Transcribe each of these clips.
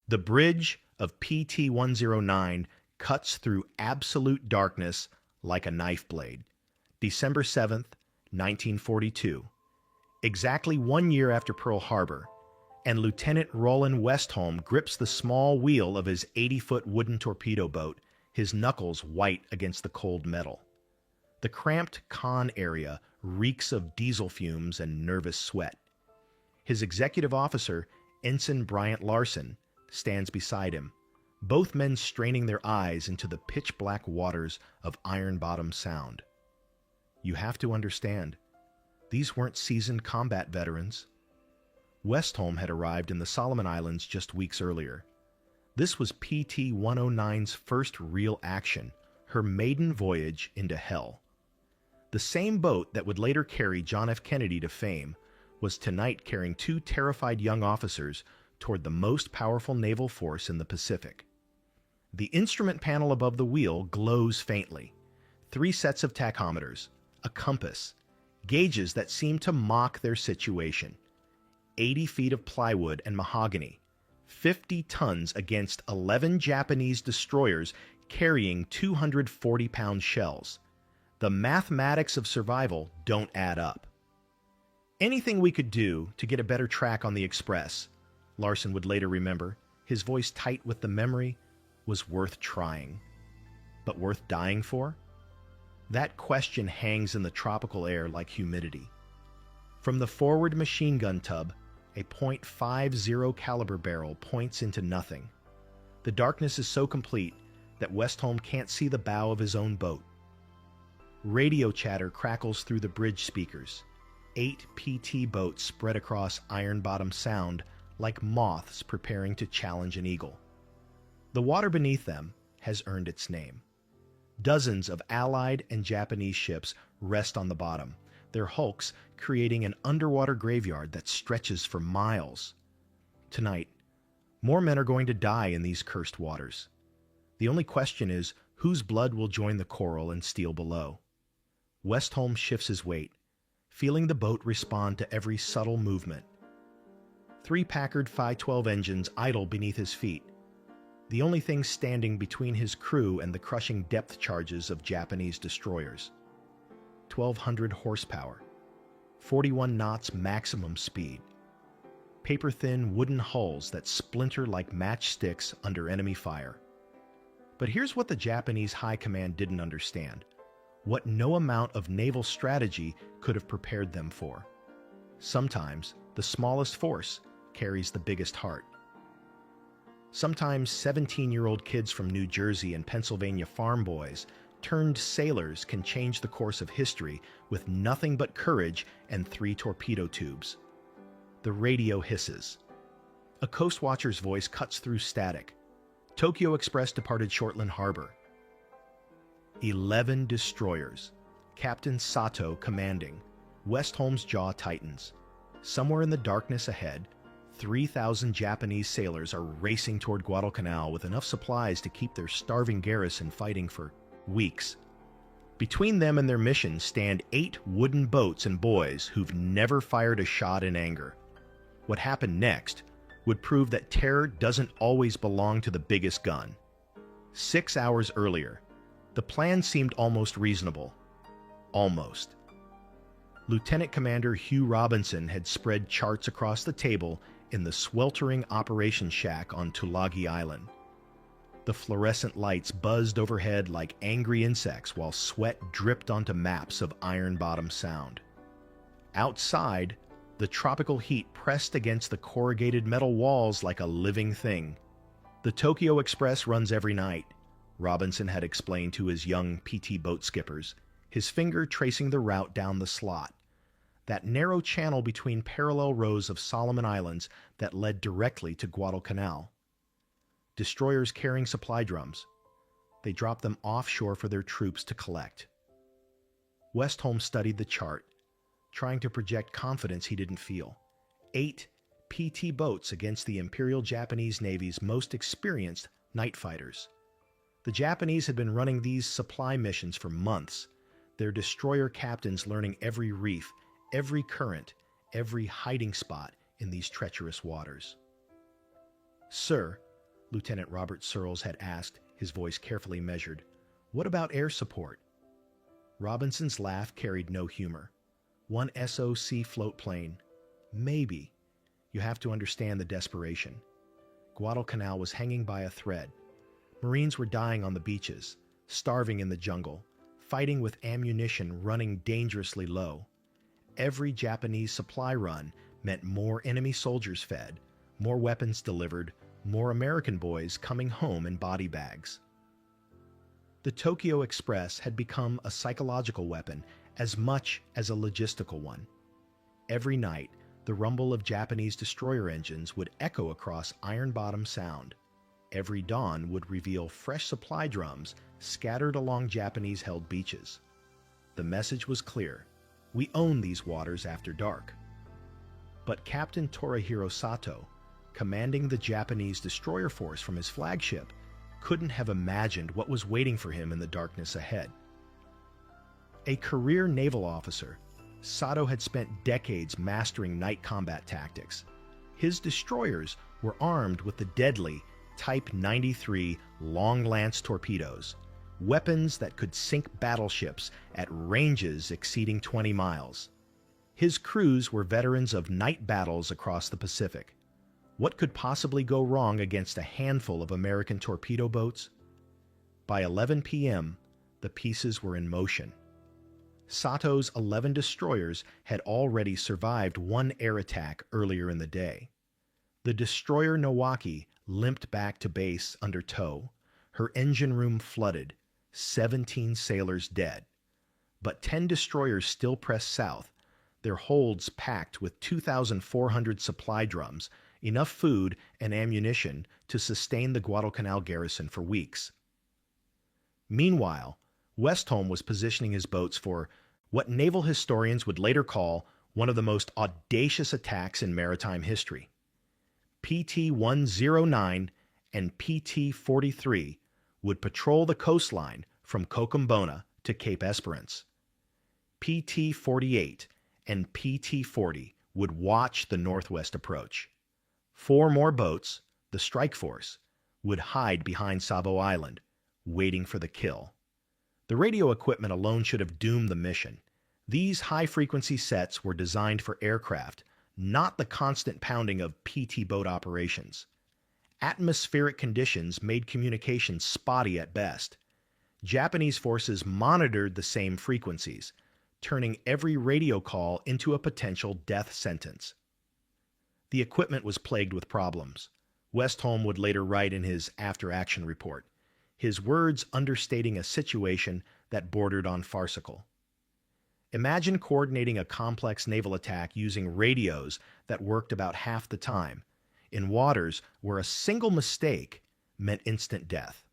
The bridge of PT-109 cuts through absolute darkness like a knife blade. December 7th, 1942. Exactly 1 year after Pearl Harbor, and Lieutenant Roland Westholm grips the small wheel of his 80-foot wooden torpedo boat, his knuckles white against the cold metal. The cramped con area reeks of diesel fumes and nervous sweat. His executive officer, Ensign Bryant Larson, stands beside him, both men straining their eyes into the pitch-black waters of Iron Bottom Sound. You have to understand, these weren't seasoned combat veterans. Westholm had arrived in the Solomon Islands just weeks earlier. This was PT-109's first real action, her maiden voyage into hell. The same boat that would later carry John F. Kennedy to fame was tonight carrying two terrified young officers toward the most powerful naval force in the Pacific. The instrument panel above the wheel glows faintly. 3 sets of tachometers, a compass, gauges that seem to mock their situation. 80 feet of plywood and mahogany, 50 tons against 11 Japanese destroyers carrying 240-pound shells. The mathematics of survival don't add up. Anything we could do to get a better track on the Express, Larson would later remember, his voice tight with the memory, was worth trying. But worth dying for? That question hangs in the tropical air like humidity. From the forward machine gun tub, a .50 caliber barrel points into nothing. The darkness is so complete that Westholm can't see the bow of his own boat. Radio chatter crackles through the bridge speakers. 8 PT boats spread across Iron Bottom Sound like moths preparing to challenge an eagle. The water beneath them has earned its name. Dozens of Allied and Japanese ships rest on the bottom, their hulks creating an underwater graveyard that stretches for miles. Tonight, more men are going to die in these cursed waters. The only question is whose blood will join the coral and steel below. Westholm shifts his weight, feeling the boat respond to every subtle movement. 3 Packard Phi 12 engines idle beneath his feet, the only thing standing between his crew and the crushing depth charges of Japanese destroyers. 1,200 horsepower, 41 knots maximum speed, paper-thin wooden hulls that splinter like matchsticks under enemy fire. But here's what the Japanese High Command didn't understand, what no amount of naval strategy could have prepared them for. Sometimes the smallest force carries the biggest heart. Sometimes 17-year-old kids from New Jersey and Pennsylvania farm boys turned sailors can change the course of history with nothing but courage and 3 torpedo tubes. The radio hisses. A coast watcher's voice cuts through static. Tokyo Express departed Shortland Harbor. 11 destroyers. Captain Sato commanding. Westholm's jaw tightens. Somewhere in the darkness ahead, 3,000 Japanese sailors are racing toward Guadalcanal with enough supplies to keep their starving garrison fighting for weeks. Between them and their mission stand 8 wooden boats and boys who've never fired a shot in anger. What happened next would prove that terror doesn't always belong to the biggest gun. 6 hours earlier, the plan seemed almost reasonable. Almost. Lieutenant Commander Hugh Robinson had spread charts across the table in the sweltering operations shack on Tulagi Island. The fluorescent lights buzzed overhead like angry insects while sweat dripped onto maps of Iron Bottom Sound. Outside, the tropical heat pressed against the corrugated metal walls like a living thing. The Tokyo Express runs every night, Robinson had explained to his young PT boat skippers, his finger tracing the route down the slot. That narrow channel between parallel rows of Solomon Islands that led directly to Guadalcanal. Destroyers carrying supply drums. They dropped them offshore for their troops to collect. Westholm studied the chart, trying to project confidence he didn't feel. 8 PT boats against the Imperial Japanese Navy's most experienced night fighters. The Japanese had been running these supply missions for months, their destroyer captains learning every reef, every current, every hiding spot in these treacherous waters. "Sir," Lieutenant Robert Searles had asked, his voice carefully measured. "What about air support?" Robinson's laugh carried no humor. "One SOC float plane. Maybe. You have to understand the desperation. Guadalcanal was hanging by a thread. Marines were dying on the beaches, starving in the jungle, fighting with ammunition running dangerously low. Every Japanese supply run meant more enemy soldiers fed, more weapons delivered, more American boys coming home in body bags." The Tokyo Express had become a psychological weapon as much as a logistical one. Every night, the rumble of Japanese destroyer engines would echo across Iron Bottom Sound. Every dawn would reveal fresh supply drums scattered along Japanese-held beaches. The message was clear: we own these waters after dark. But Captain Torihiro Sato, commanding the Japanese destroyer force from his flagship, couldn't have imagined what was waiting for him in the darkness ahead. A career naval officer, Sato had spent decades mastering night combat tactics. His destroyers were armed with the deadly Type 93 Long Lance torpedoes, weapons that could sink battleships at ranges exceeding 20 miles. His crews were veterans of night battles across the Pacific. What could possibly go wrong against a handful of American torpedo boats? By 11 p.m., the pieces were in motion. Sato's 11 destroyers had already survived one air attack earlier in the day. The destroyer Nowaki limped back to base under tow, her engine room flooded, 17 sailors dead. But 10 destroyers still pressed south, their holds packed with 2,400 supply drums, enough food and ammunition to sustain the Guadalcanal garrison for weeks. Meanwhile, Westholm was positioning his boats for what naval historians would later call one of the most audacious attacks in maritime history. PT-109 and PT-43 would patrol the coastline from Cochabamba to Cape Esperance. PT-48 and PT-40 would watch the northwest approach. 4 more boats, the strike force, would hide behind Savo Island, waiting for the kill. The radio equipment alone should have doomed the mission. These high-frequency sets were designed for aircraft, not the constant pounding of PT boat operations. Atmospheric conditions made communication spotty at best. Japanese forces monitored the same frequencies, turning every radio call into a potential death sentence. The equipment was plagued with problems. Westholm would later write in his after-action report, his words understating a situation that bordered on farcical. Imagine coordinating a complex naval attack using radios that worked about half the time, in waters where a single mistake meant instant death.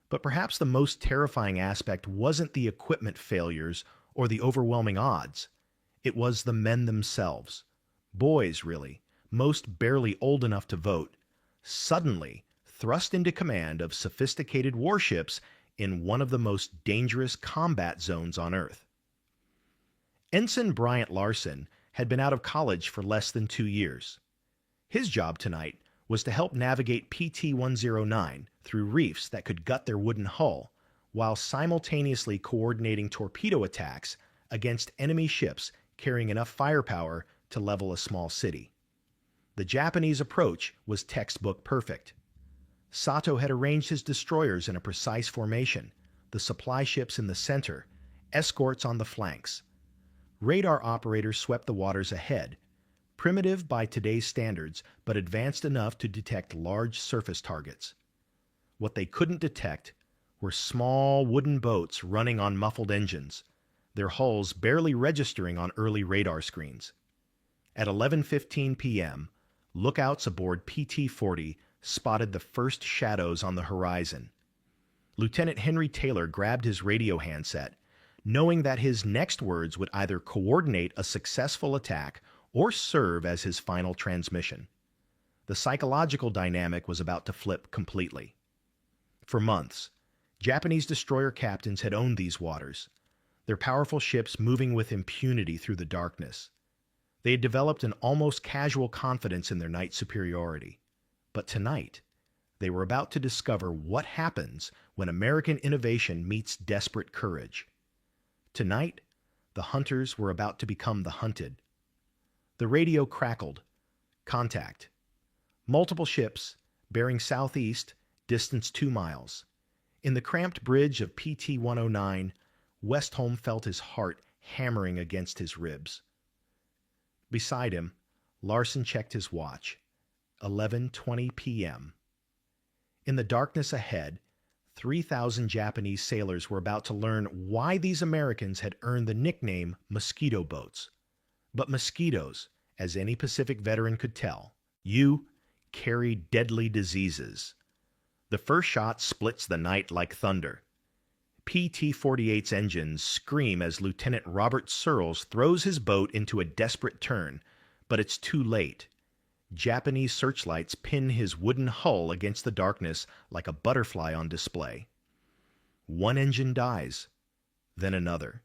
But perhaps the most terrifying aspect wasn't the equipment failures or the overwhelming odds. It was the men themselves. Boys, really, most barely old enough to vote, suddenly thrust into command of sophisticated warships in one of the most dangerous combat zones on Earth. Ensign Bryant Larson had been out of college for less than 2 years. His job tonight was to help navigate PT-109 through reefs that could gut their wooden hull, while simultaneously coordinating torpedo attacks against enemy ships carrying enough firepower to level a small city. The Japanese approach was textbook perfect. Sato had arranged his destroyers in a precise formation, the supply ships in the center, escorts on the flanks. Radar operators swept the waters ahead, primitive by today's standards, but advanced enough to detect large surface targets. What they couldn't detect were small wooden boats running on muffled engines, their hulls barely registering on early radar screens. At 11:15 p.m., lookouts aboard PT-40 spotted the first shadows on the horizon. Lieutenant Henry Taylor grabbed his radio handset, knowing that his next words would either coordinate a successful attack or serve as his final transmission. The psychological dynamic was about to flip completely. For months, Japanese destroyer captains had owned these waters, their powerful ships moving with impunity through the darkness. They had developed an almost casual confidence in their night superiority. But tonight, They were about to discover what happens when American innovation meets desperate courage. Tonight, the hunters were about to become the hunted. The radio crackled. Contact. Multiple ships, bearing southeast, distance 2 miles. In the cramped bridge of PT-109, Westholm felt his heart hammering against his ribs. Beside him, Larson checked his watch. 11:20 p.m. In the darkness ahead, 3,000 Japanese sailors were about to learn why these Americans had earned the nickname mosquito boats. But mosquitoes, as any Pacific veteran could tell, carry deadly diseases. The first shot splits the night like thunder. PT-48's engines scream as Lieutenant Robert Searles throws his boat into a desperate turn, but it's too late. Japanese searchlights pin his wooden hull against the darkness like a butterfly on display. One engine dies, then another.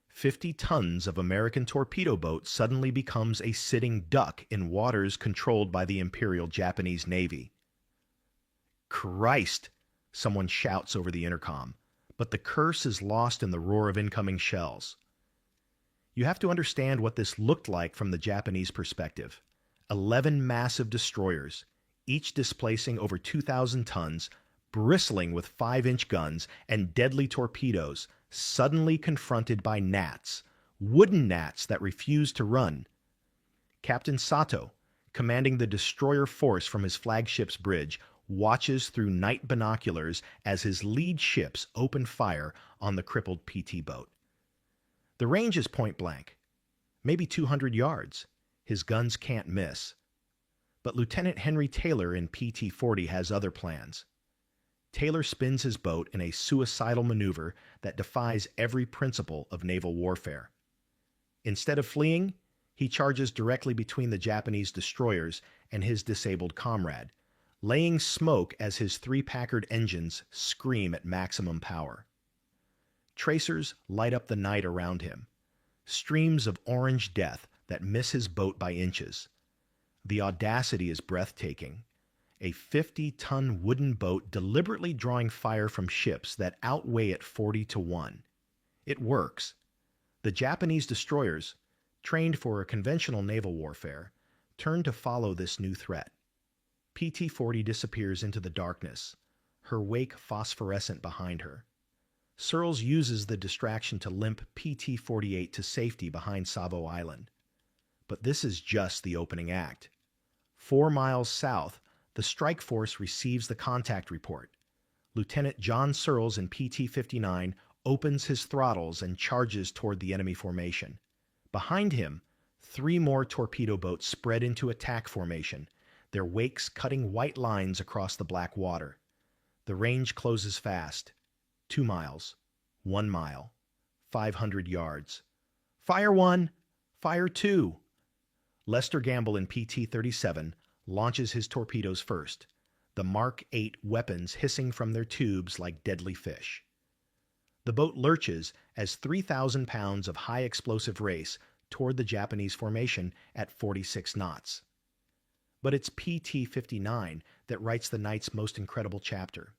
50 tons of American torpedo boat suddenly becomes a sitting duck in waters controlled by the Imperial Japanese Navy. Christ! Someone shouts over the intercom, but the curse is lost in the roar of incoming shells. You have to understand what this looked like from the Japanese perspective. 11 massive destroyers, each displacing over 2,000 tons, bristling with 5-inch guns and deadly torpedoes, suddenly confronted by gnats, wooden gnats that refused to run. Captain Sato, commanding the destroyer force from his flagship's bridge, watches through night binoculars as his lead ships open fire on the crippled PT boat. The range is point blank, maybe 200 yards. His guns can't miss. But Lieutenant Henry Taylor in PT-40 has other plans. Taylor spins his boat in a suicidal maneuver that defies every principle of naval warfare. Instead of fleeing, he charges directly between the Japanese destroyers and his disabled comrade, laying smoke as his 3 Packard engines scream at maximum power. Tracers light up the night around him, streams of orange death that miss his boat by inches. The audacity is breathtaking. A 50-ton wooden boat deliberately drawing fire from ships that outweigh it 40-1. It works. The Japanese destroyers, trained for a conventional naval warfare, turn to follow this new threat. PT-40 disappears into the darkness, her wake phosphorescent behind her. Searles uses the distraction to limp PT-48 to safety behind Savo Island. But this is just the opening act. 4 miles south, the strike force receives the contact report. Lieutenant John Searles in PT-59 opens his throttles and charges toward the enemy formation. Behind him, 3 more torpedo boats spread into attack formation, their wakes cutting white lines across the black water. The range closes fast. 2 miles, 1 mile, 500 yards. Fire 1! Fire 2! Lester Gamble in PT-37 launches his torpedoes first, the Mark 8 weapons hissing from their tubes like deadly fish. The boat lurches as 3,000 pounds of high-explosive race toward the Japanese formation at 46 knots. But it's PT-59 that writes the night's most incredible chapter.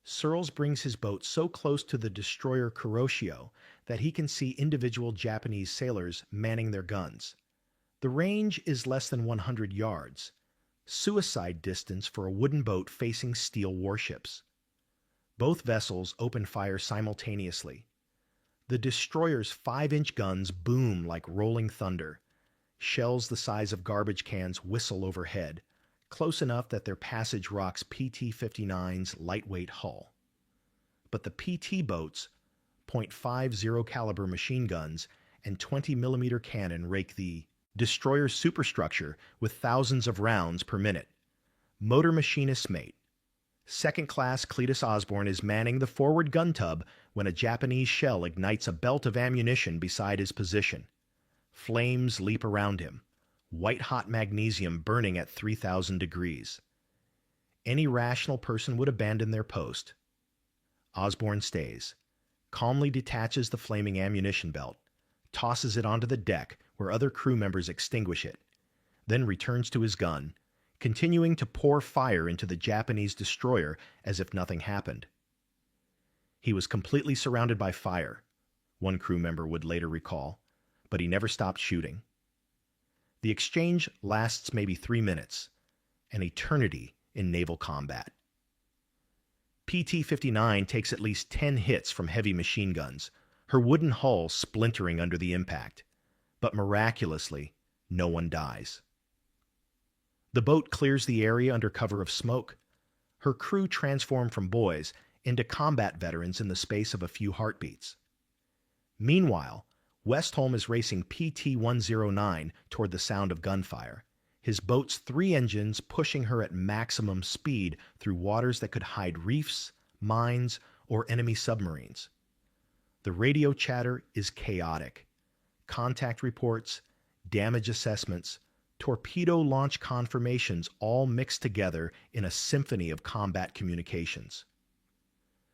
Searles brings his boat so close to the destroyer Kuroshio that he can see individual Japanese sailors manning their guns. The range is less than 100 yards, suicide distance for a wooden boat facing steel warships. Both vessels open fire simultaneously. The destroyer's 5-inch guns boom like rolling thunder. Shells the size of garbage cans whistle overhead, close enough that their passage rocks PT-59's lightweight hull. But the PT boats, .50 caliber machine guns and 20mm cannon rake the destroyer's superstructure with thousands of rounds per minute. Motor machinist's mate. Second class Cletus Osborne is manning the forward gun tub when a Japanese shell ignites a belt of ammunition beside his position. Flames leap around him, white-hot magnesium burning at 3,000 degrees. Any rational person would abandon their post. Osborne stays, calmly detaches the flaming ammunition belt, tosses it onto the deck where other crew members extinguish it, then returns to his gun, continuing to pour fire into the Japanese destroyer as if nothing happened. He was completely surrounded by fire, one crew member would later recall, but he never stopped shooting. The exchange lasts maybe 3 minutes, an eternity in naval combat. PT-59 takes at least 10 hits from heavy machine guns, her wooden hull splintering under the impact, but miraculously, no one dies. The boat clears the area under cover of smoke. Her crew transform from boys into combat veterans in the space of a few heartbeats. Meanwhile, Westholm is racing PT-109 toward the sound of gunfire, his boat's 3 engines pushing her at maximum speed through waters that could hide reefs, mines, or enemy submarines. The radio chatter is chaotic. Contact reports, damage assessments, torpedo launch confirmations all mixed together in a symphony of combat communications.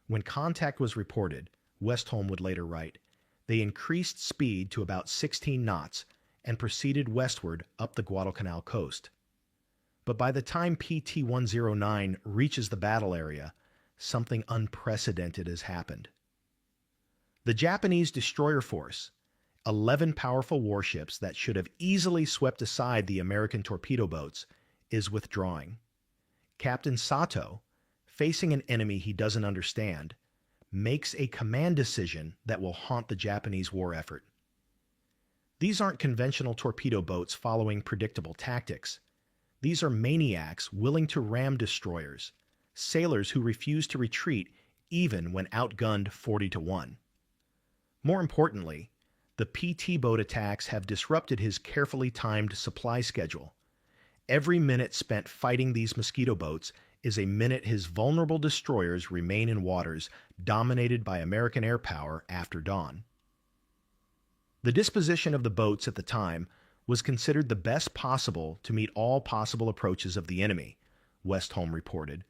When contact was reported, Westholm would later write, they increased speed to about 16 knots and proceeded westward up the Guadalcanal coast. But by the time PT-109 reaches the battle area, something unprecedented has happened. The Japanese destroyer force, 11 powerful warships that should have easily swept aside the American torpedo boats, is withdrawing. Captain Sato, facing an enemy he doesn't understand, makes a command decision that will haunt the Japanese war effort. These aren't conventional torpedo boats following predictable tactics. These are maniacs willing to ram destroyers, sailors who refuse to retreat even when outgunned 40-1. More importantly, the PT boat attacks have disrupted his carefully timed supply schedule. Every minute spent fighting these mosquito boats is a minute his vulnerable destroyers remain in waters dominated by American air power after dawn. The disposition of the boats at the time was considered the best possible to meet all possible approaches of the enemy, Westholm reported,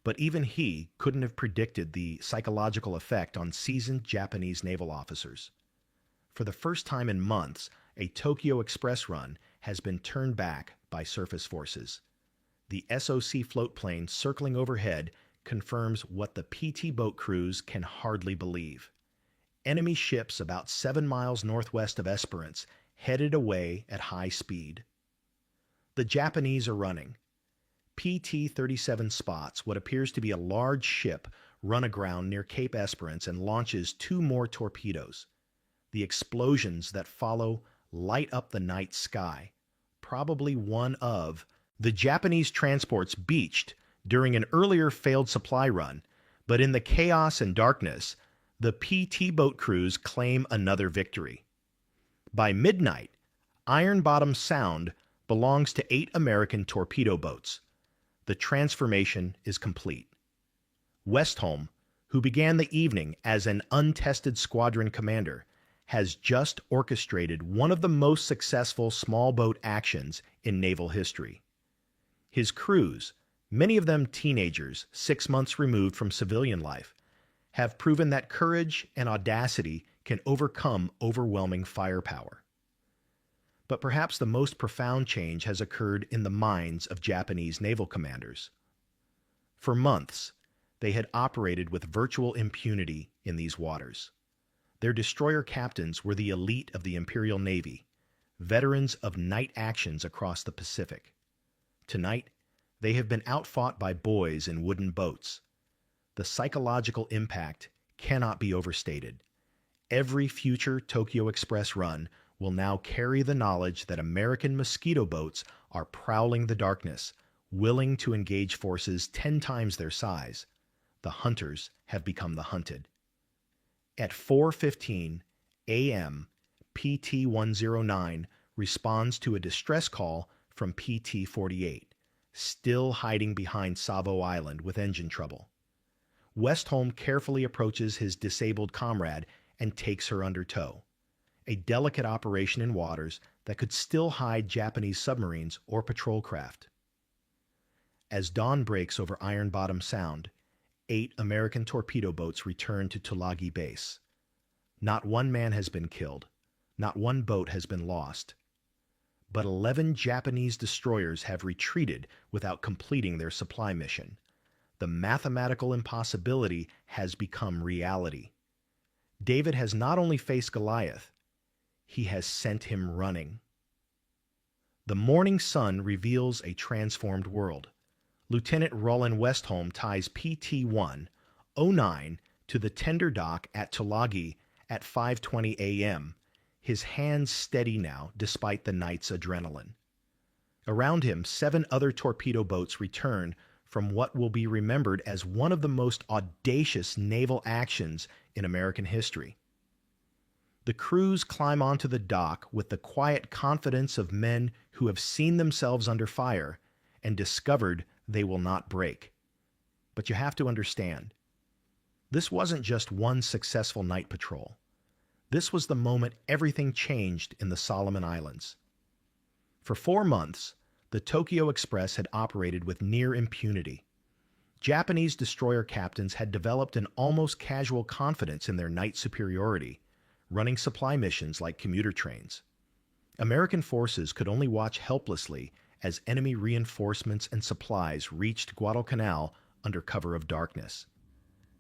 but even he couldn't have predicted the psychological effect on seasoned Japanese naval officers. For the first time in months, a Tokyo Express run has been turned back by surface forces. The SOC float plane circling overhead confirms what the PT boat crews can hardly believe. Enemy ships about 7 miles northwest of Esperance headed away at high speed. The Japanese are running. PT-37 spots what appears to be a large ship run aground near Cape Esperance and launches 2 more torpedoes. The explosions that follow light up the night sky, probably one of the Japanese transports beached during an earlier failed supply run, but in the chaos and darkness, the PT boat crews claim another victory. By midnight, Iron Bottom Sound belongs to 8 American torpedo boats. The transformation is complete. Westholm, who began the evening as an untested squadron commander, has just orchestrated one of the most successful small boat actions in naval history. His crews, many of them teenagers 6 months removed from civilian life, have proven that courage and audacity can overcome overwhelming firepower. But perhaps the most profound change has occurred in the minds of Japanese naval commanders. For months, they had operated with virtual impunity in these waters. Their destroyer captains were the elite of the Imperial Navy, veterans of night actions across the Pacific. Tonight, they have been outfought by boys in wooden boats. The psychological impact cannot be overstated. Every future Tokyo Express run will now carry the knowledge that American mosquito boats are prowling the darkness, willing to engage forces 10 times their size. The hunters have become the hunted. At 4:15 a.m., PT-109 responds to a distress call from PT-48, still hiding behind Savo Island with engine trouble. Westholm carefully approaches his disabled comrade and takes her under tow, a delicate operation in waters that could still hide Japanese submarines or patrol craft. As dawn breaks over Iron Bottom Sound, 8 American torpedo boats return to Tulagi Base. Not one man has been killed. Not one boat has been lost. but 11 Japanese destroyers have retreated without completing their supply mission. The mathematical impossibility has become reality. David has not only faced Goliath, he has sent him running. The morning sun reveals a transformed world. Lieutenant Roland Westholm ties PT-109 to the tender dock at Tulagi at 5:20 a.m., his hands steady now despite the night's adrenaline. Around him, 7 other torpedo boats return from what will be remembered as one of the most audacious naval actions in American history. The crews climb onto the dock with the quiet confidence of men who have seen themselves under fire and discovered they will not break. But you have to understand, this wasn't just one successful night patrol. This was the moment everything changed in the Solomon Islands. For 4 months, the Tokyo Express had operated with near impunity. Japanese destroyer captains had developed an almost casual confidence in their night superiority, running supply missions like commuter trains. American forces could only watch helplessly as enemy reinforcements and supplies reached Guadalcanal under cover of darkness.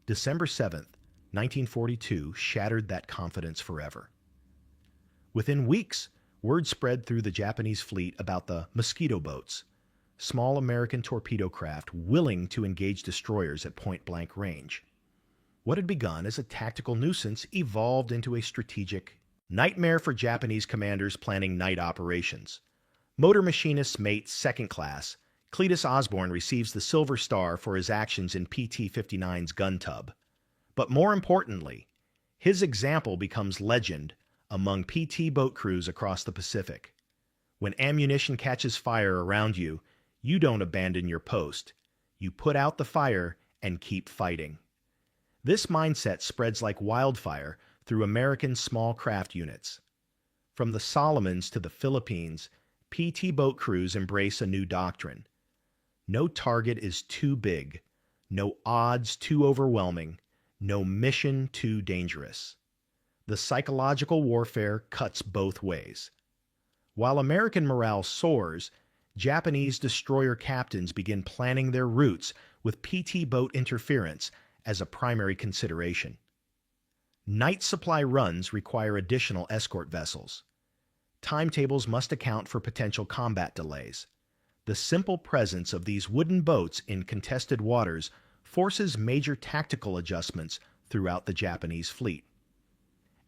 December 7th, 1942 shattered that confidence forever. Within weeks, word spread through the Japanese fleet about the mosquito boats, small American torpedo craft willing to engage destroyers at point-blank range. What had begun as a tactical nuisance evolved into a strategic nightmare for Japanese commanders planning night operations. Motor Machinist's Mate Second Class, Cletus Osborne receives the Silver Star for his actions in PT-59's gun tub. But more importantly, his example becomes legend among PT boat crews across the Pacific. When ammunition catches fire around you, you don't abandon your post. You put out the fire and keep fighting. This mindset spreads like wildfire through American small craft units. From the Solomons to the Philippines, PT boat crews embrace a new doctrine. No target is too big, no odds too overwhelming, no mission too dangerous. The psychological warfare cuts both ways. While American morale soars, Japanese destroyer captains begin planning their routes with PT boat interference as a primary consideration. Night supply runs require additional escort vessels. Timetables must account for potential combat delays. The simple presence of these wooden boats in contested waters forces major tactical adjustments throughout the Japanese fleet.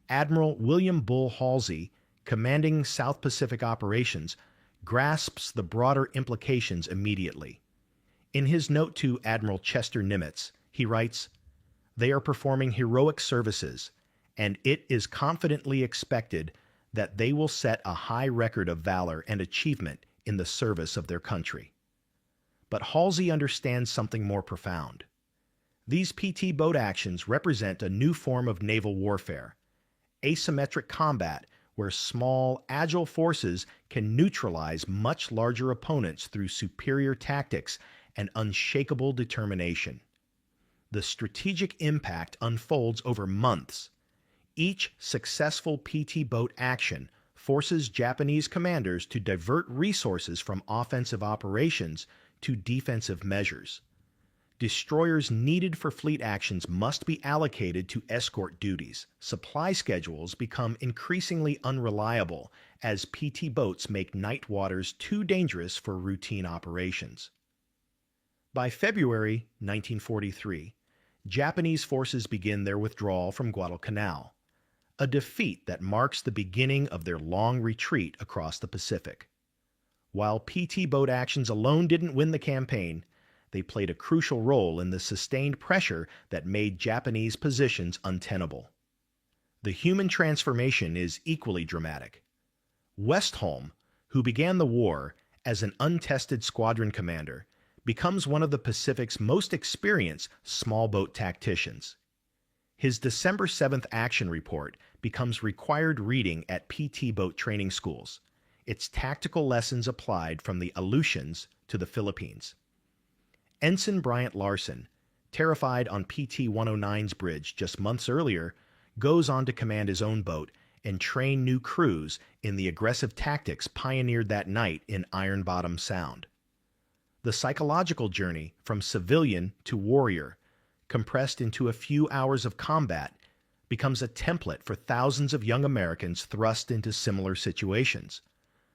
Admiral William Bull Halsey, commanding South Pacific operations, grasps the broader implications immediately. In his note to Admiral Chester Nimitz, he writes, "They are performing heroic services, and it is confidently expected that they will set a high record of valor and achievement in the service of their country." But Halsey understands something more profound. These PT boat actions represent a new form of naval warfare, asymmetric combat where small, agile forces can neutralize much larger opponents through superior tactics and unshakable determination. The strategic impact unfolds over months. Each successful PT boat action forces Japanese commanders to divert resources from offensive operations to defensive measures. Destroyers needed for fleet actions must be allocated to escort duties. Supply schedules become increasingly unreliable as PT boats make night waters too dangerous for routine operations. By February 1943, Japanese forces begin their withdrawal from Guadalcanal, a defeat that marks the beginning of their long retreat across the Pacific. While PT boat actions alone didn't win the campaign, they played a crucial role in the sustained pressure that made Japanese positions untenable. The human transformation is equally dramatic. Westholm, who began the war as an untested squadron commander, becomes one of the Pacific's most experienced small boat tacticians. His December 7th action report becomes required reading at PT boat training schools, its tactical lessons applied from the Aleutians to the Philippines. Ensign Bryant Larson, terrified on PT-109's bridge just months earlier, goes on to command his own boat, and train new crews in the aggressive tactics pioneered that night in Iron Bottom Sound. The psychological journey from civilian to warrior, compressed into a few hours of combat, becomes a template for thousands of young Americans thrust into similar situations.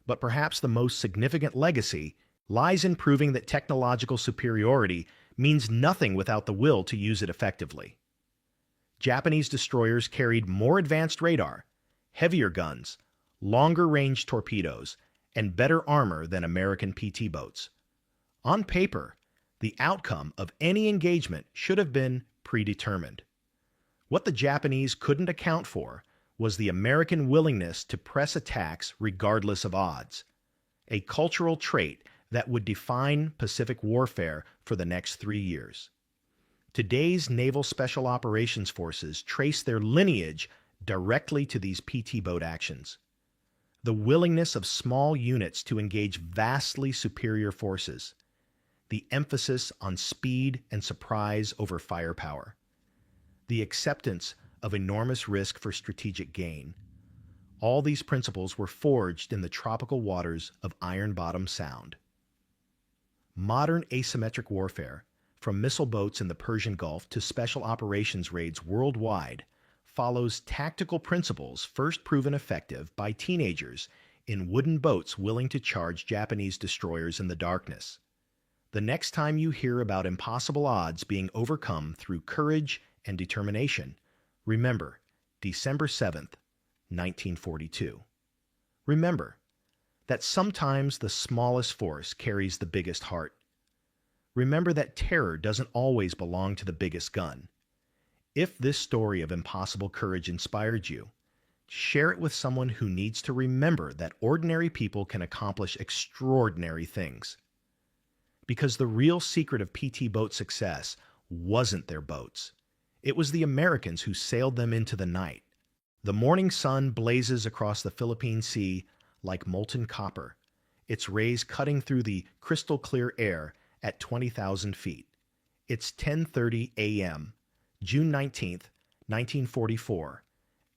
But perhaps the most significant legacy lies in proving that technological superiority means nothing without the will to use it effectively. Japanese destroyers carried more advanced radar, heavier guns, longer-range torpedoes, and better armor than American PT boats. On paper, the outcome of any engagement should have been predetermined. What the Japanese couldn't account for was the American willingness to press attacks regardless of odds, a cultural trait that would define Pacific warfare for the next 3 years. Today's Naval Special Operations Forces trace their lineage directly to these PT boat actions. The willingness of small units to engage vastly superior forces, the emphasis on speed and surprise over firepower, the acceptance of enormous risk for strategic gain. All these principles were forged in the tropical waters of Iron Bottom Sound. Modern asymmetric warfare, from missile boats in the Persian Gulf to special operations raids worldwide, follows tactical principles first proven effective by teenagers in wooden boats willing to charge Japanese destroyers in the darkness. The next time you hear about impossible odds being overcome through courage and determination, remember December 7th, 1942. Remember that sometimes the smallest force carries the biggest heart. Remember that terror doesn't always belong to the biggest gun. If this story of impossible courage inspired you, share it with someone who needs to remember that ordinary people can accomplish extraordinary things. Because the real secret of PT boat success wasn't their boats. It was the Americans who sailed them into the night. The morning sun blazes across the Philippine Sea like molten copper, its rays cutting through the crystal-clear air at 20,000 feet. It's 10:30 a.m., June 19th, 1944,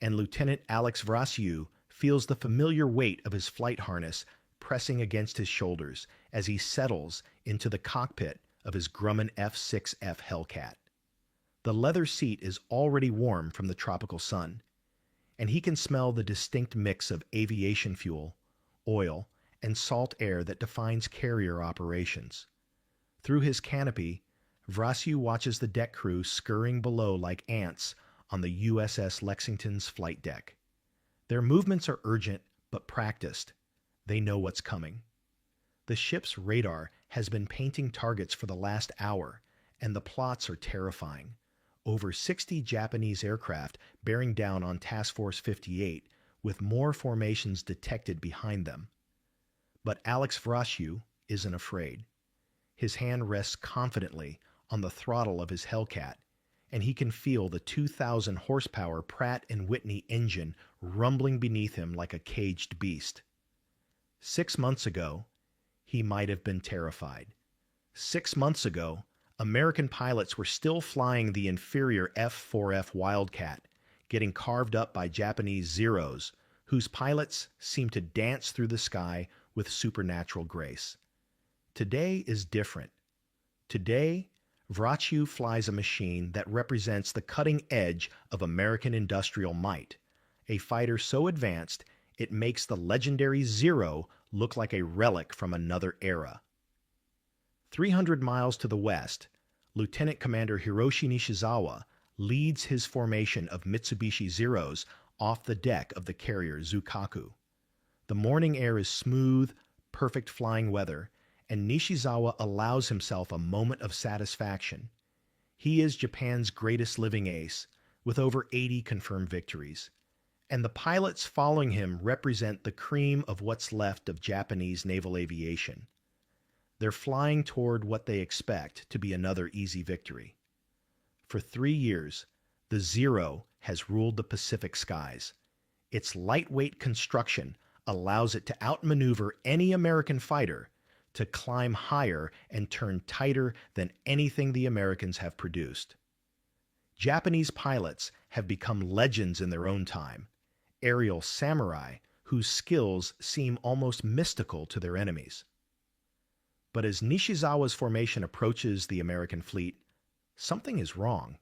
and Lieutenant Alex Vrasiu feels the familiar weight of his flight harness pressing against his shoulders as he settles into the cockpit of his Grumman F-6F Hellcat. The leather seat is already warm from the tropical sun, and he can smell the distinct mix of aviation fuel, oil, and salt air that defines carrier operations. Through his canopy, Vrasiu watches the deck crew scurrying below like ants on the USS Lexington's flight deck. Their movements are urgent but practiced. They know what's coming. The ship's radar has been painting targets for the last hour, and the plots are terrifying. Over 60 Japanese aircraft bearing down on Task Force 58, with more formations detected behind them. But Alex Vrasiu isn't afraid. His hand rests confidently on the throttle of his Hellcat, and he can feel the 2,000 horsepower Pratt & Whitney engine rumbling beneath him like a caged beast. 6 months ago, he might have been terrified. 6 months ago, American pilots were still flying the inferior F-4F Wildcat, getting carved up by Japanese Zeros, whose pilots seemed to dance through the sky with supernatural grace. Today is different. Today, Vrasiu flies a machine that represents the cutting edge of American industrial might, a fighter so advanced it makes the legendary Zero look like a relic from another era. 300 miles to the west, Lieutenant Commander Hiroshi Nishizawa leads his formation of Mitsubishi Zeros off the deck of the carrier Zukaku. The morning air is smooth, perfect flying weather, and Nishizawa allows himself a moment of satisfaction. He is Japan's greatest living ace, with over 80 confirmed victories. And the pilots following him represent the cream of what's left of Japanese naval aviation. They're flying toward what they expect to be another easy victory. For 3 years, the Zero has ruled the Pacific skies. Its lightweight construction allows it to outmaneuver any American fighter, to climb higher and turn tighter than anything the Americans have produced. Japanese pilots have become legends in their own time, aerial samurai whose skills seem almost mystical to their enemies. But as Nishizawa's formation approaches the American fleet, something is wrong.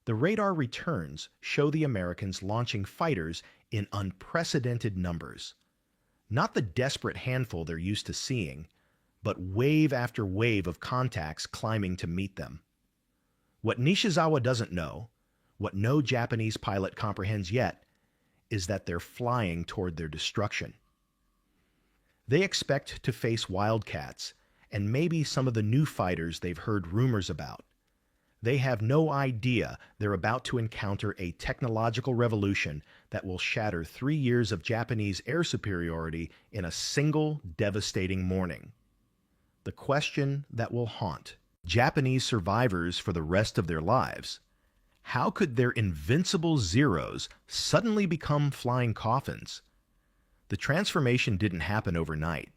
The radar returns show the Americans launching fighters in unprecedented numbers. Not the desperate handful they're used to seeing, but wave after wave of contacts climbing to meet them. What Nishizawa doesn't know, what no Japanese pilot comprehends yet, is that they're flying toward their destruction. They expect to face wildcats and maybe some of the new fighters they've heard rumors about. They have no idea they're about to encounter a technological revolution that will shatter 3 years of Japanese air superiority in a single devastating morning. The question that will haunt Japanese survivors for the rest of their lives: how could their invincible Zeros suddenly become flying coffins? The transformation didn't happen overnight.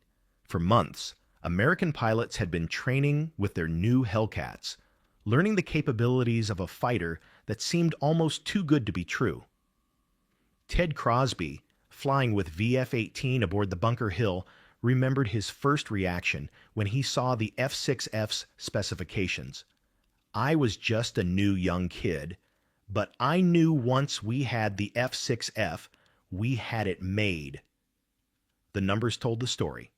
For months, American pilots had been training with their new Hellcats, learning the capabilities of a fighter that seemed almost too good to be true. Ted Crosby, flying with VF-18 aboard the Bunker Hill, remembered his first reaction when he saw the F-6F's specifications. I was just a new young kid, but I knew once we had the F-6F, we had it made. The numbers told the story.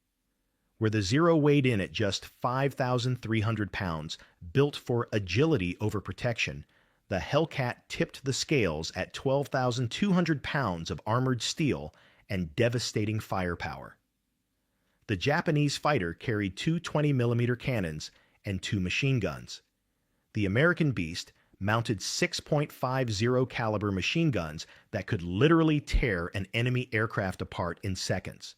Where the Zero weighed in at just 5,300 pounds, built for agility over protection, the Hellcat tipped the scales at 12,200 pounds of armored steel and devastating firepower. The Japanese fighter carried two 20mm cannons and two machine guns. The American beast mounted 6.50 caliber machine guns that could literally tear an enemy aircraft apart in seconds.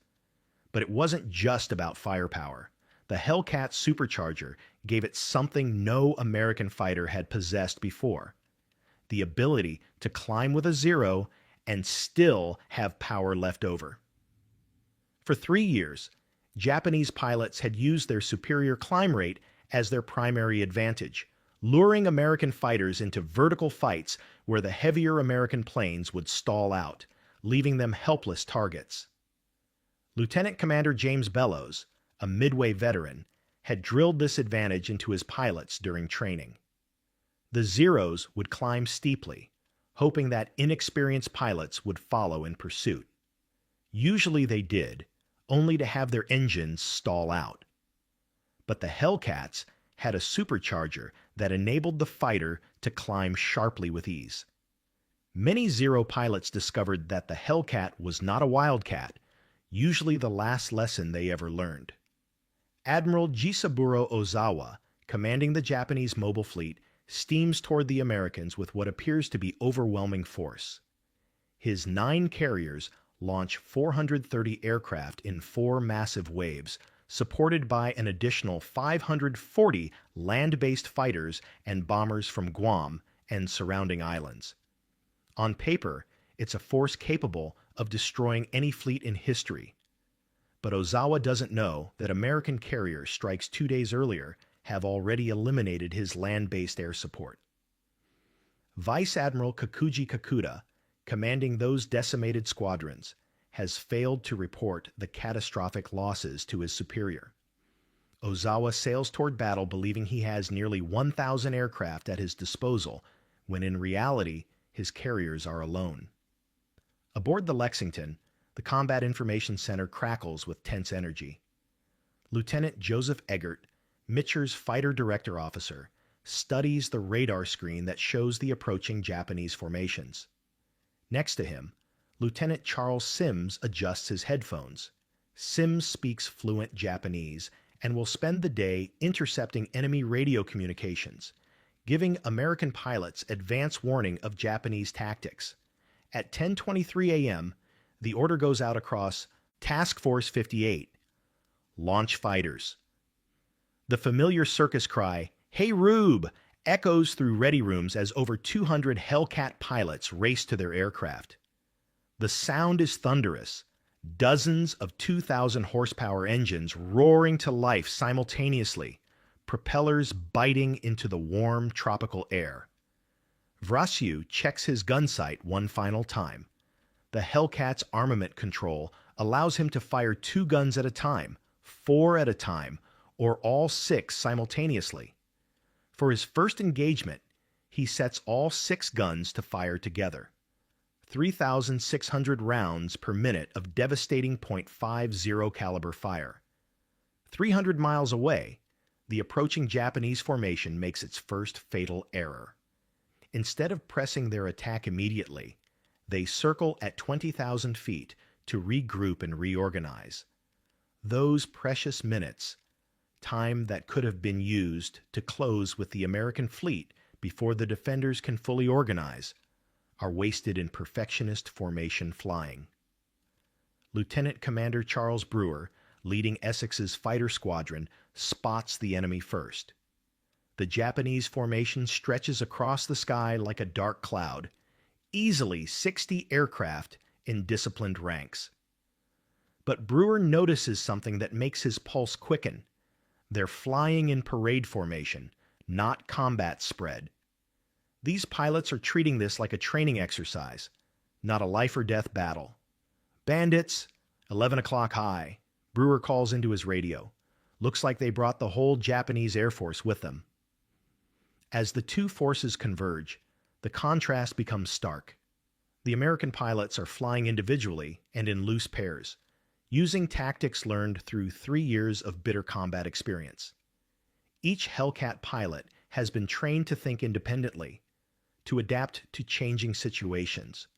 But it wasn't just about firepower. The Hellcat supercharger gave it something no American fighter had possessed before: the ability to climb with a Zero and still have power left over. For 3 years, Japanese pilots had used their superior climb rate as their primary advantage, luring American fighters into vertical fights where the heavier American planes would stall out, leaving them helpless targets. Lieutenant Commander James Bellows, a Midway veteran, had drilled this advantage into his pilots during training. The Zeros would climb steeply, hoping that inexperienced pilots would follow in pursuit. Usually they did, only to have their engines stall out. But the Hellcats had a supercharger that enabled the fighter to climb sharply with ease. Many Zero pilots discovered that the Hellcat was not a wildcat, usually the last lesson they ever learned. Admiral Jisaburo Ozawa, commanding the Japanese mobile fleet, steams toward the Americans with what appears to be overwhelming force. His 9 carriers launch 430 aircraft in 4 massive waves, supported by an additional 540 land-based fighters and bombers from Guam and surrounding islands. On paper, it's a force capable of destroying any fleet in history. But Ozawa doesn't know that American carrier strikes 2 days earlier have already eliminated his land-based air support. Vice Admiral Kakuji Kakuda, commanding those decimated squadrons, has failed to report the catastrophic losses to his superior. Ozawa sails toward battle believing he has nearly 1,000 aircraft at his disposal, when in reality his carriers are alone. Aboard the Lexington, the Combat Information Center crackles with tense energy. Lieutenant Joseph Eggert, Mitcher's fighter director officer, studies the radar screen that shows the approaching Japanese formations. Next to him, Lieutenant Charles Sims adjusts his headphones. Sims speaks fluent Japanese and will spend the day intercepting enemy radio communications, giving American pilots advance warning of Japanese tactics. At 10:23 a.m., the order goes out across Task Force 58, launch fighters. The familiar circus cry, "Hey Rube!" echoes through ready rooms as over 200 Hellcat pilots race to their aircraft. The sound is thunderous, dozens of 2,000 horsepower engines roaring to life simultaneously, propellers biting into the warm tropical air. Vrasiu checks his gun sight one final time. The Hellcat's armament control allows him to fire 2 guns at a time, 4 at a time, or all 6 simultaneously. For his first engagement, he sets all 6 guns to fire together. 3,600 rounds per minute of devastating .50 caliber fire. 300 miles away, the approaching Japanese formation makes its first fatal error. Instead of pressing their attack immediately, they circle at 20,000 feet to regroup and reorganize. Those precious minutes, time that could have been used to close with the American fleet before the defenders can fully organize, are wasted in perfectionist formation flying. Lieutenant Commander Charles Brewer, leading Essex's fighter squadron, spots the enemy first. The Japanese formation stretches across the sky like a dark cloud, easily 60 aircraft in disciplined ranks. But Brewer notices something that makes his pulse quicken. They're flying in parade formation, not combat spread. These pilots are treating this like a training exercise, not a life-or-death battle. "Bandits, 11 o'clock high," Brewer calls into his radio. Looks like they brought the whole Japanese Air Force with them. As the two forces converge, the contrast becomes stark. The American pilots are flying individually and in loose pairs, using tactics learned through 3 years of bitter combat experience. Each Hellcat pilot has been trained to think independently, to adapt to changing situations,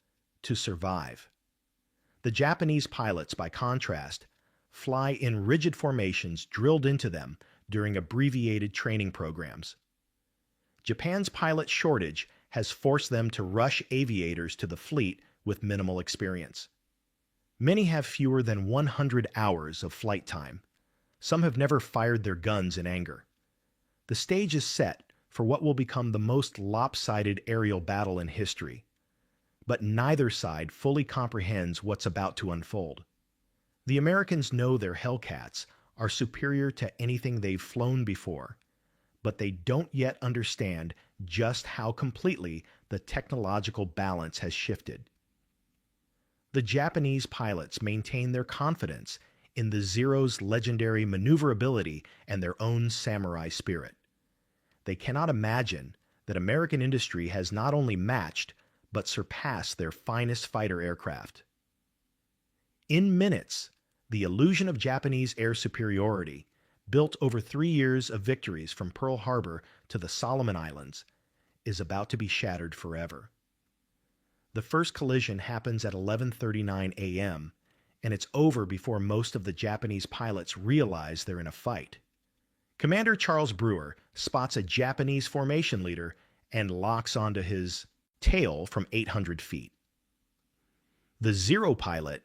to survive. The Japanese pilots, by contrast, fly in rigid formations drilled into them during abbreviated training programs. Japan's pilot shortage has forced them to rush aviators to the fleet with minimal experience. Many have fewer than 100 hours of flight time. Some have never fired their guns in anger. The stage is set for what will become the most lopsided aerial battle in history. But neither side fully comprehends what's about to unfold. The Americans know their Hellcats are superior to anything they've flown before, but they don't yet understand just how completely the technological balance has shifted. The Japanese pilots maintain their confidence in the Zero's legendary maneuverability and their own samurai spirit. They cannot imagine that American industry has not only matched, but surpassed their finest fighter aircraft. In minutes, the illusion of Japanese air superiority, built over 3 years of victories from Pearl Harbor to the Solomon Islands, is about to be shattered forever. The first collision happens at 11:39 a.m., and it's over before most of the Japanese pilots realize they're in a fight. Commander Charles Brewer spots a Japanese formation leader and locks onto his tail from 800 feet. The Zero pilot,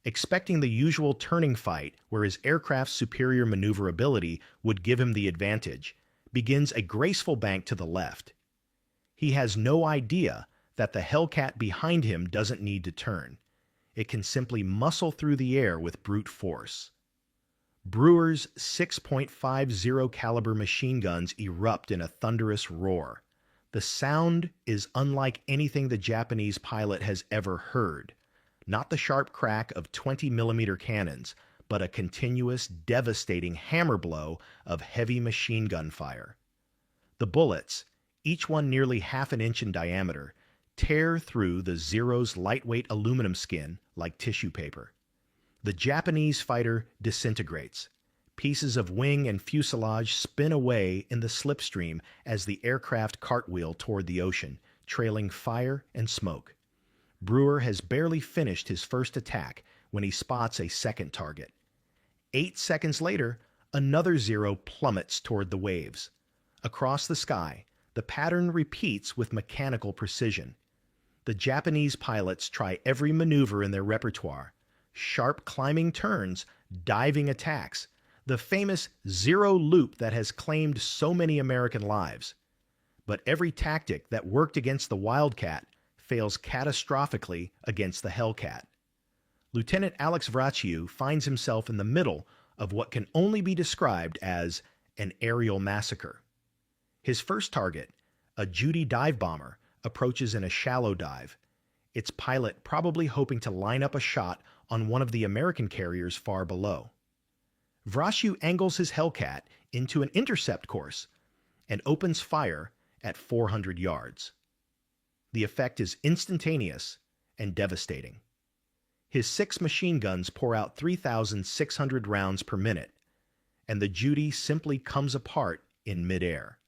expecting the usual turning fight where his aircraft's superior maneuverability would give him the advantage, begins a graceful bank to the left. He has no idea that the Hellcat behind him doesn't need to turn. It can simply muscle through the air with brute force. Brewer's 6.50 caliber machine guns erupt in a thunderous roar. The sound is unlike anything the Japanese pilot has ever heard. Not the sharp crack of 20-millimeter cannons, but a continuous, devastating hammer blow of heavy machine gun fire. The bullets, each one nearly half an inch in diameter, tear through the Zero's lightweight aluminum skin like tissue paper. The Japanese fighter disintegrates. Pieces of wing and fuselage spin away in the slipstream as the aircraft cartwheel toward the ocean, trailing fire and smoke. Brewer has barely finished his first attack when he spots a second target. 8 seconds later, another Zero plummets toward the waves. Across the sky, the pattern repeats with mechanical precision. The Japanese pilots try every maneuver in their repertoire: sharp climbing turns, diving attacks, the famous Zero loop that has claimed so many American lives. But every tactic that worked against the Wildcat fails catastrophically against the Hellcat. Lieutenant Alex Vraciu finds himself in the middle of what can only be described as an aerial massacre. His first target, a Judy dive bomber, approaches in a shallow dive. its pilot probably hoping to line up a shot on one of the American carriers far below. Vrashew angles his Hellcat into an intercept course and opens fire at 400 yards. The effect is instantaneous and devastating. His 6 machine guns pour out 3,600 rounds per minute, and the Judy simply comes apart in midair.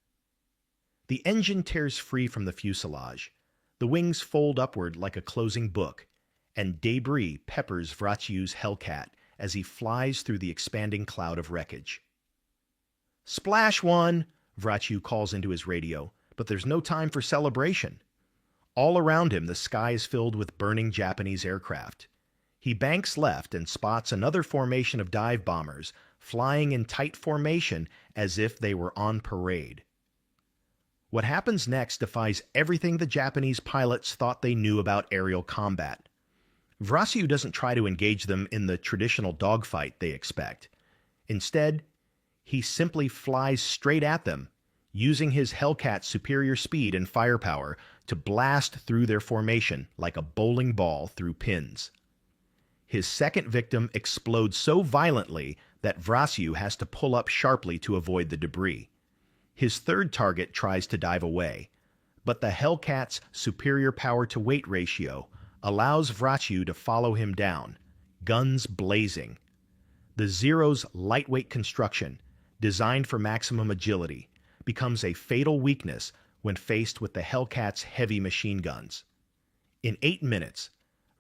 The engine tears free from the fuselage, the wings fold upward like a closing book, and debris peppers Vrashew's Hellcat as he flies through the expanding cloud of wreckage. "Splash one!" Vrashew calls into his radio, but there's no time for celebration. All around him, the sky is filled with burning Japanese aircraft. He banks left and spots another formation of dive bombers flying in tight formation as if they were on parade. What happens next defies everything the Japanese pilots thought they knew about aerial combat. Vrashew doesn't try to engage them in the traditional dogfight they expect. Instead, he simply flies straight at them, using his Hellcat's superior speed and firepower to blast through their formation like a bowling ball through pins. His second victim explodes so violently that Vrashew has to pull up sharply to avoid the debris. His third target tries to dive away, but the Hellcat's superior power-to-weight ratio allows Vrashew to follow him down, guns blazing. The Zero's lightweight construction, designed for maximum agility, becomes a fatal weakness when faced with the Hellcat's heavy machine guns. In 8 minutes,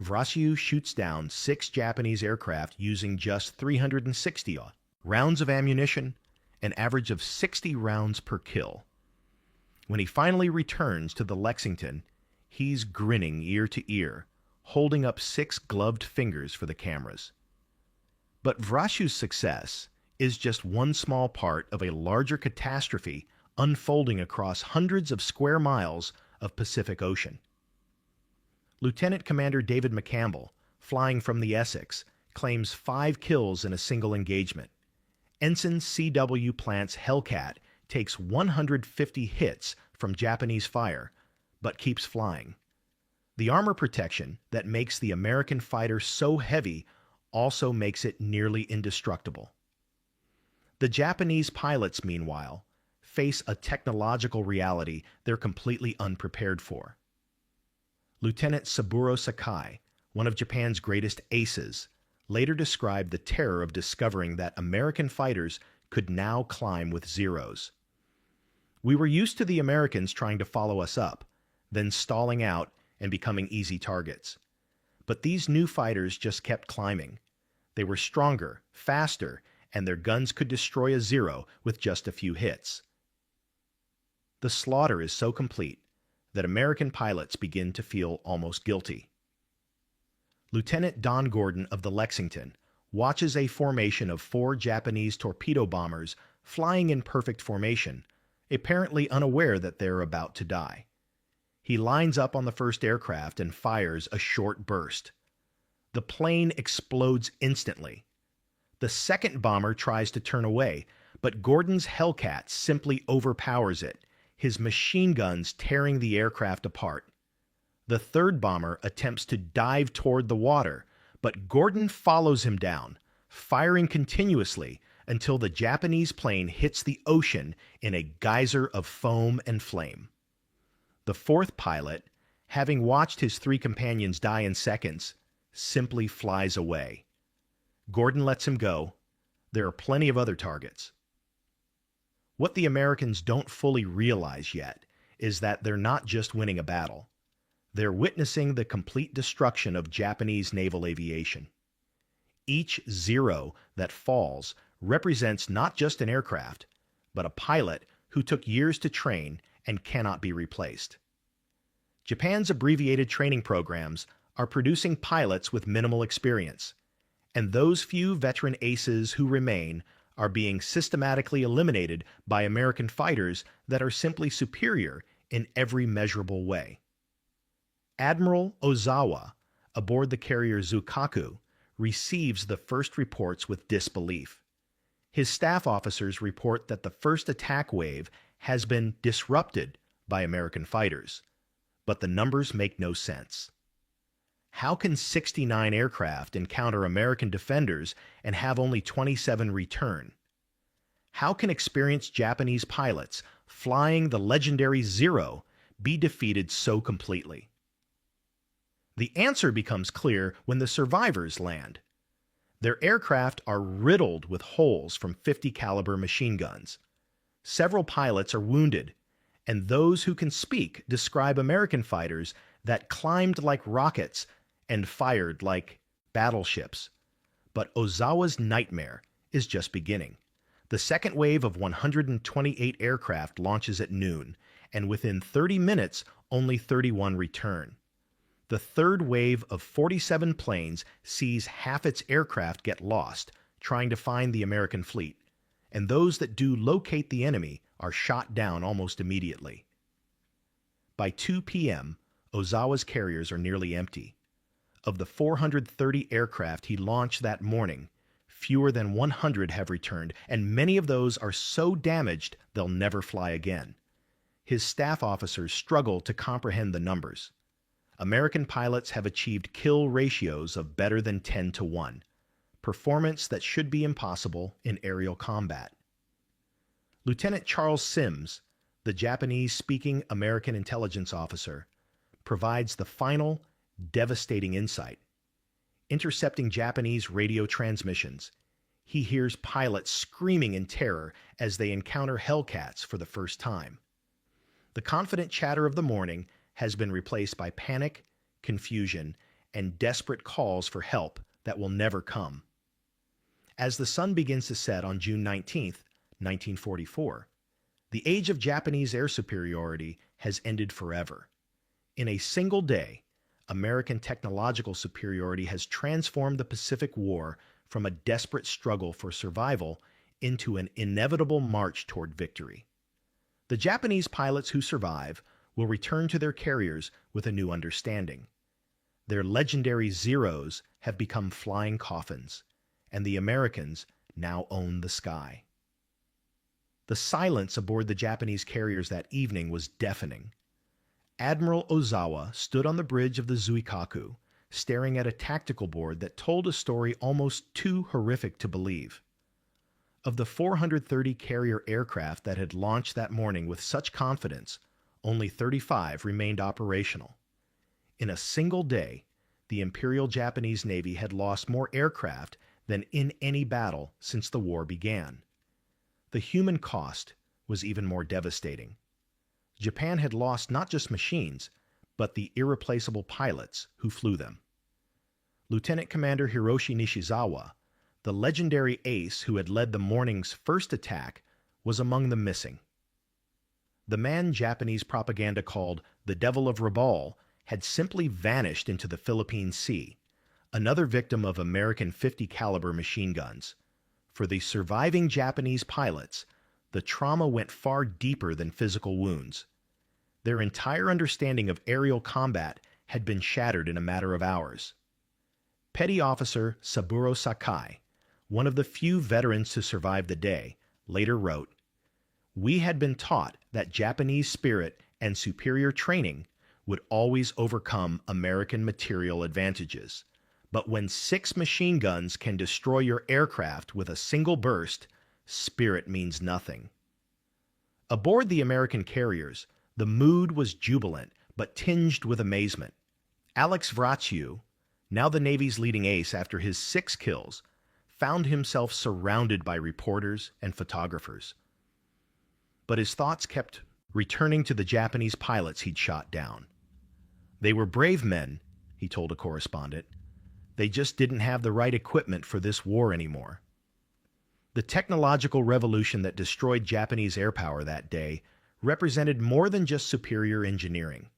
Vrashew shoots down 6 Japanese aircraft using just 360 rounds of ammunition, an average of 60 rounds per kill. When he finally returns to the Lexington, he's grinning ear to ear, holding up 6 gloved fingers for the cameras. But Vrashew's success is just one small part of a larger catastrophe unfolding across hundreds of square miles of Pacific Ocean. Lieutenant Commander David McCampbell, flying from the Essex, claims 5 kills in a single engagement. Ensign C.W. Plant's Hellcat takes 150 hits from Japanese fire, but keeps flying. The armor protection that makes the American fighter so heavy also makes it nearly indestructible. The Japanese pilots, meanwhile, face a technological reality they're completely unprepared for. Lieutenant Saburo Sakai, one of Japan's greatest aces, later described the terror of discovering that American fighters could now climb with Zeros. "We were used to the Americans trying to follow us up, then stalling out and becoming easy targets. But these new fighters just kept climbing. They were stronger, faster, and their guns could destroy a Zero with just a few hits." The slaughter is so complete that American pilots begin to feel almost guilty. Lieutenant Don Gordon of the Lexington watches a formation of 4 Japanese torpedo bombers flying in perfect formation, apparently unaware that they're about to die. He lines up on the first aircraft and fires a short burst. The plane explodes instantly. The second bomber tries to turn away, but Gordon's Hellcat simply overpowers it, his machine guns tearing the aircraft apart. The third bomber attempts to dive toward the water, but Gordon follows him down, firing continuously until the Japanese plane hits the ocean in a geyser of foam and flame. The fourth pilot, having watched his 3 companions die in seconds, simply flies away. Gordon lets him go. There are plenty of other targets. What the Americans don't fully realize yet is that they're not just winning a battle. They're witnessing the complete destruction of Japanese naval aviation. Each Zero that falls represents not just an aircraft, but a pilot who took years to train and cannot be replaced. Japan's abbreviated training programs are producing pilots with minimal experience, and those few veteran aces who remain are being systematically eliminated by American fighters that are simply superior in every measurable way. Admiral Ozawa, aboard the carrier Zukaku, receives the first reports with disbelief. His staff officers report that the first attack wave has been disrupted by American fighters, but the numbers make no sense. How can 69 aircraft encounter American defenders and have only 27 return? How can experienced Japanese pilots flying the legendary Zero be defeated so completely? The answer becomes clear when the survivors land. Their aircraft are riddled with holes from 50 caliber machine guns. Several pilots are wounded, and those who can speak describe American fighters that climbed like rockets and fired like battleships. But Ozawa's nightmare is just beginning. The second wave of 128 aircraft launches at noon, and within 30 minutes, only 31 return. The third wave of 47 planes sees half its aircraft get lost trying to find the American fleet, and those that do locate the enemy are shot down almost immediately. By 2 p.m., Ozawa's carriers are nearly empty. Of the 430 aircraft he launched that morning, fewer than 100 have returned, and many of those are so damaged they'll never fly again. His staff officers struggle to comprehend the numbers. American pilots have achieved kill ratios of better than 10 to 1, performance that should be impossible in aerial combat. Lieutenant Charles Sims, the Japanese-speaking American intelligence officer, provides the final, devastating insight. Intercepting Japanese radio transmissions, he hears pilots screaming in terror as they encounter Hellcats for the first time. The confident chatter of the morning has been replaced by panic, confusion, and desperate calls for help that will never come. As the sun begins to set on June 19, 1944, the age of Japanese air superiority has ended forever. In a single day, American technological superiority has transformed the Pacific War from a desperate struggle for survival into an inevitable march toward victory. The Japanese pilots who survive will return to their carriers with a new understanding. Their legendary Zeros have become flying coffins, and the Americans now own the sky. The silence aboard the Japanese carriers that evening was deafening. Admiral Ozawa stood on the bridge of the Zuikaku, staring at a tactical board that told a story almost too horrific to believe. Of the 430 carrier aircraft that had launched that morning with such confidence, only 35 remained operational. In a single day, the Imperial Japanese Navy had lost more aircraft than in any battle since the war began. The human cost was even more devastating. Japan had lost not just machines, but the irreplaceable pilots who flew them. Lieutenant Commander Hiroshi Nishizawa, the legendary ace who had led the morning's first attack, was among the missing. The man Japanese propaganda called the Devil of Rabaul had simply vanished into the Philippine Sea, another victim of American 50 caliber machine guns. For the surviving Japanese pilots, the trauma went far deeper than physical wounds. Their entire understanding of aerial combat had been shattered in a matter of hours. Petty Officer Saburo Sakai, one of the few veterans to survive the day, later wrote, "We had been taught that Japanese spirit and superior training would always overcome American material advantages. But when 6 machine guns can destroy your aircraft with a single burst, spirit means nothing." Aboard the American carriers, the mood was jubilant but tinged with amazement. Alex Vraciu, now the Navy's leading ace after his 6 kills, found himself surrounded by reporters and photographers. But his thoughts kept returning to the Japanese pilots he'd shot down. They were brave men, he told a correspondent. They just didn't have the right equipment for this war anymore. The technological revolution that destroyed Japanese air power that day represented more than just superior engineering.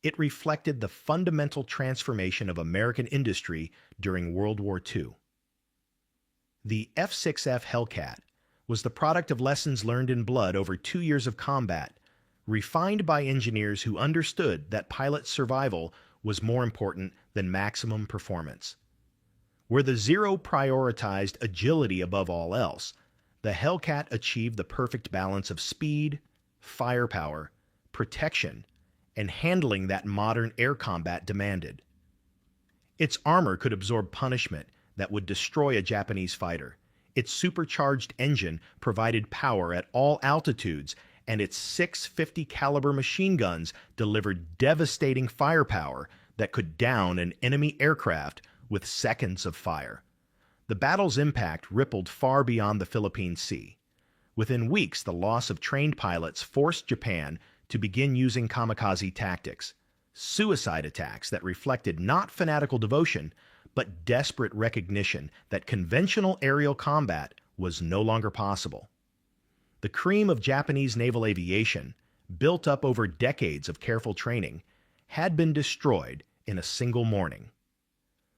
It reflected the fundamental transformation of American industry during World War II. The F-6F Hellcat was the product of lessons learned in blood over 2 years of combat, refined by engineers who understood that pilot survival was more important than maximum performance. Where the Zero prioritized agility above all else, the Hellcat achieved the perfect balance of speed, firepower, protection, and handling that modern air combat demanded. Its armor could absorb punishment that would destroy a Japanese fighter. Its supercharged engine provided power at all altitudes, and its 650 caliber machine guns delivered devastating firepower that could down an enemy aircraft with seconds of fire. The battle's impact rippled far beyond the Philippine Sea. Within weeks, the loss of trained pilots forced Japan to begin using kamikaze tactics, suicide attacks that reflected not fanatical devotion, but desperate recognition that conventional aerial combat was no longer possible. The cream of Japanese naval aviation, built up over decades of careful training, had been destroyed in a single morning.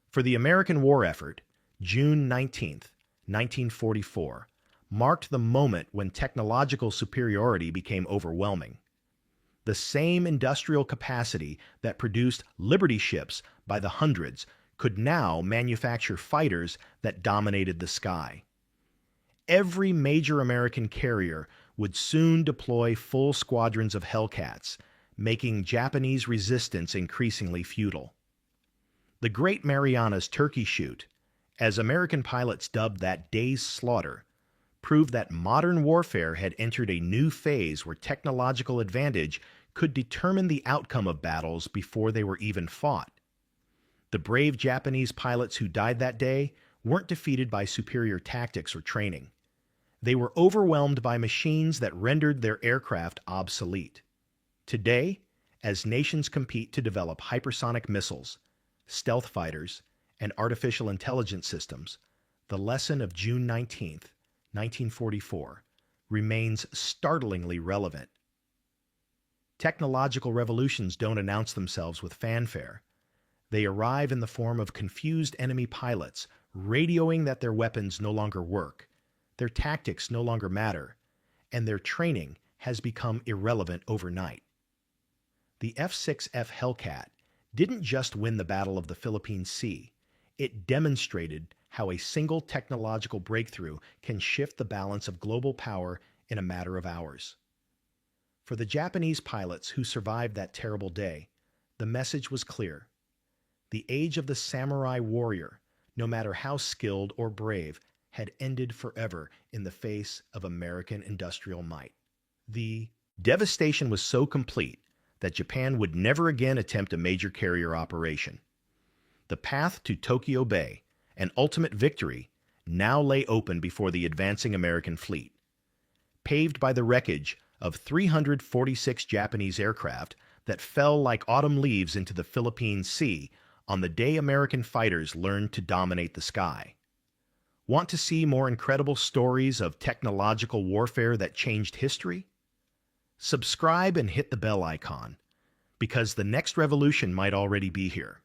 For the American war effort, June 19, 1944, marked the moment when technological superiority became overwhelming. The same industrial capacity that produced Liberty ships by the hundreds could now manufacture fighters that dominated the sky. Every major American carrier would soon deploy full squadrons of Hellcats, making Japanese resistance increasingly futile. The Great Marianas Turkey Shoot, as American pilots dubbed that day's slaughter, proved that modern warfare had entered a new phase where technological advantage could determine the outcome of battles before they were even fought. The brave Japanese pilots who died that day weren't defeated by superior tactics or training. They were overwhelmed by machines that rendered their aircraft obsolete. Today, as nations compete to develop hypersonic missiles, stealth fighters, and artificial intelligence systems, the lesson of June 19, 1944, remains startlingly relevant. Technological revolutions don't announce themselves with fanfare. They arrive in the form of confused enemy pilots, radioing that their weapons no longer work, their tactics no longer matter, and their training has become irrelevant overnight. The F-6F Hellcat didn't just win the Battle of the Philippine Sea, it demonstrated how a single technological breakthrough can shift the balance of global power in a matter of hours. For the Japanese pilots who survived that terrible day, the message was clear. The age of the samurai warrior, no matter how skilled or brave, had ended forever in the face of American industrial might. The devastation was so complete that Japan would never again attempt a major carrier operation. The path to Tokyo Bay, an ultimate victory, now lay open before the advancing American fleet. Paved by the wreckage of 346 Japanese aircraft that fell like autumn leaves into the Philippine Sea on the day American fighters learned to dominate the sky. Want to see more incredible stories of technological warfare that changed history? Subscribe and hit the bell icon, because the next revolution might already be here.